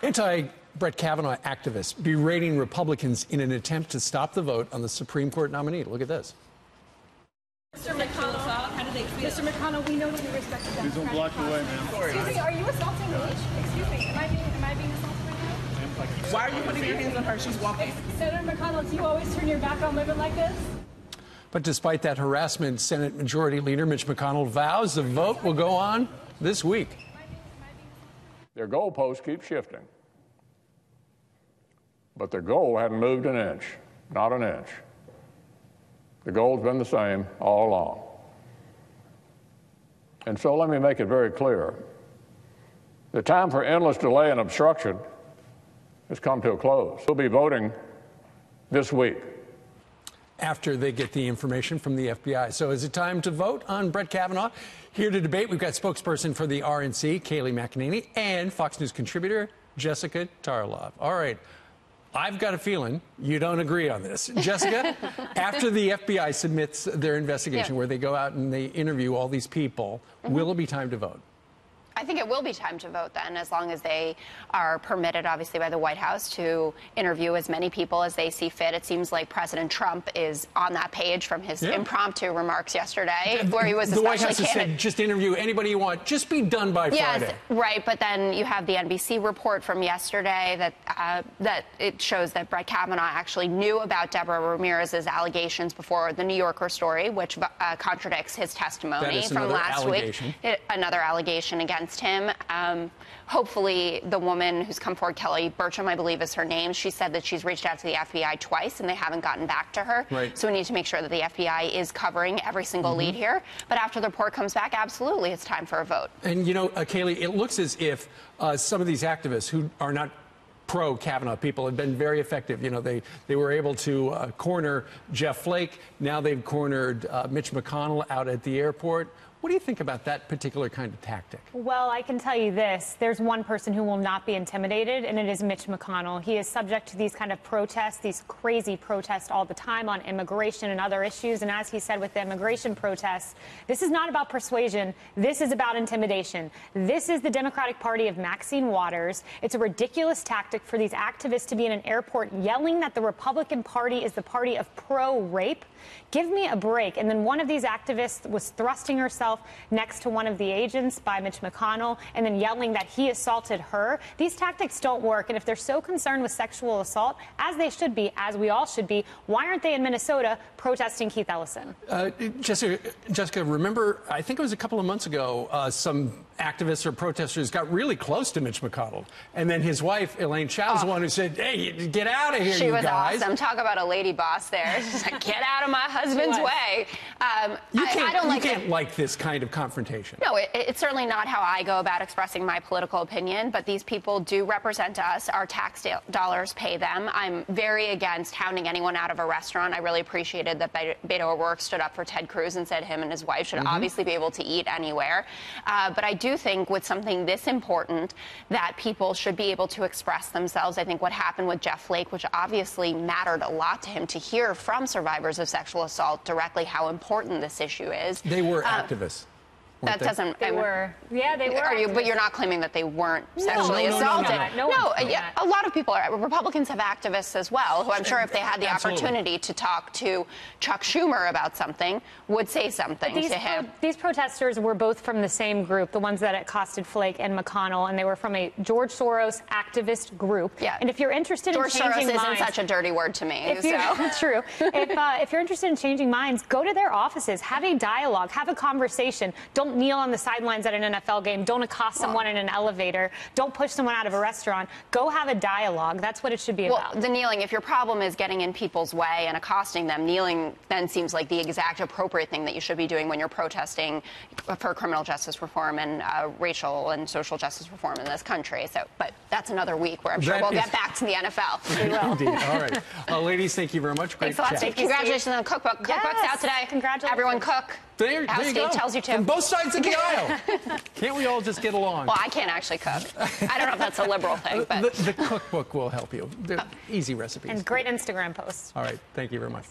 Anti-Brett Kavanaugh activists berating Republicans in an attempt to stop the vote on the Supreme Court nominee. Look at this. Mr. McConnell, how do they feel? Mr. McConnell, we know that you respect the Democratic Please don't block the way, ma'am. Excuse me, are you assaulting me? Excuse me, am I being assaulted right now? Why are you putting your hands on her? She's walking. Senator McConnell, do you always turn your back on women like this? But despite that harassment, Senate Majority Leader Mitch McConnell vows the vote will go on this week. Their goalposts keep shifting, but their goal hadn't moved an inch, not an inch. The goal's been the same all along. And so let me make it very clear. The time for endless delay and obstruction has come to a close. We'll be voting this week. After they get the information from the FBI. So is it time to vote on Brett Kavanaugh? Here to debate, we've got spokesperson for the RNC, Kayleigh McEnany, and Fox News contributor, Jessica Tarlov. All right. I've got a feeling you don't agree on this. Jessica, after the FBI submits their investigation where they go out and they interview all these people, will it be time to vote? I think it will be time to vote then, as long as they are permitted, obviously, by the White House to interview as many people as they see fit. It seems like President Trump is on that page from his impromptu remarks yesterday, where he was the White House has said, just interview anybody you want. Just be done by Friday. Yes, right. But then you have the NBC report from yesterday that it shows that Brett Kavanaugh actually knew about Deborah Ramirez's allegations before the New Yorker story, which contradicts his testimony from last week. Another allegation against him. Hopefully the woman who's come forward, Kelly Burcham, I believe is her name, she said that she's reached out to the FBI twice and they haven't gotten back to her. Right. So we need to make sure that the FBI is covering every single lead here. But after the report comes back, absolutely, it's time for a vote. And, you know, Kayleigh, it looks as if some of these activists who are not pro-Kavanaugh people have been very effective. You know, they were able to corner Jeff Flake. Now they've cornered Mitch McConnell out at the airport. What do you think about that particular kind of tactic? Well, I can tell you this. There's one person who will not be intimidated, and it is Mitch McConnell. He is subject to these kind of protests, these crazy protests all the time on immigration and other issues. And as he said with the immigration protests, this is not about persuasion. This is about intimidation. This is the Democratic Party of Maxine Waters. It's a ridiculous tactic for these activists to be in an airport yelling that the Republican Party is the party of pro-rape. Give me a break. And then one of these activists was thrusting herself next to one of the agents by Mitch McConnell and then yelling that he assaulted her. These tactics don't work. And if they're so concerned with sexual assault, as they should be, as we all should be, why aren't they in Minnesota protesting Keith Ellison? Jessica, remember, I think it was a couple of months ago, some activists or protesters got really close to Mitch McConnell. And then his wife, Elaine Chao's the one who said, hey, get out of here, she you was guys. Awesome. Talk about a lady boss there. She's like, get out of my husband's way. You can't like this kind of confrontation. No, it's certainly not how I go about expressing my political opinion, but these people do represent us. Our tax dollars pay them. I'm very against hounding anyone out of a restaurant. I really appreciated that Beto O'Rourke stood up for Ted Cruz and said him and his wife should obviously be able to eat anywhere. But I do think with something this important that people should be able to express themselves. I think what happened with Jeff Flake, which obviously mattered a lot to him, to hear from survivors of sexual assault directly how important this issue is. They were activists. That doesn't. They were. Yeah, they were. But you're not claiming that they weren't sexually assaulted. No, yeah, a lot of people are. Republicans have activists as well, who I'm sure if they had the opportunity to talk to Chuck Schumer about something, would say something to him. These protesters were both from the same group, the ones that accosted Flake and McConnell, and they were from a George Soros activist group. Yeah. And if you're interested George in changing Soros minds, isn't such a dirty word to me. True. If you're interested in changing minds, go to their offices, have a dialogue, have a conversation. Don't kneel on the sidelines at an NFL game. Don't accost someone in an elevator. Don't push someone out of a restaurant. Go have a dialogue. That's what it should be about. Well, the kneeling, if your problem is getting in people's way and accosting them, kneeling then seems like the exact appropriate thing that you should be doing when you're protesting for criminal justice reform and racial and social justice reform in this country. So, but that's another week where I'm sure we'll get back to the NFL. We will. Indeed. All right. Ladies, thank you very much. Great Thanks a lot. Congratulations on the cookbook. Cookbook's out today. Congratulations. Everyone cook. There you go. Tells you to. On both sides of the aisle. Can't we all just get along? Well, I can't actually cook. I don't know if that's a liberal thing, but the cookbook will help you. Easy recipes. And great Instagram posts. All right. Thank you very much.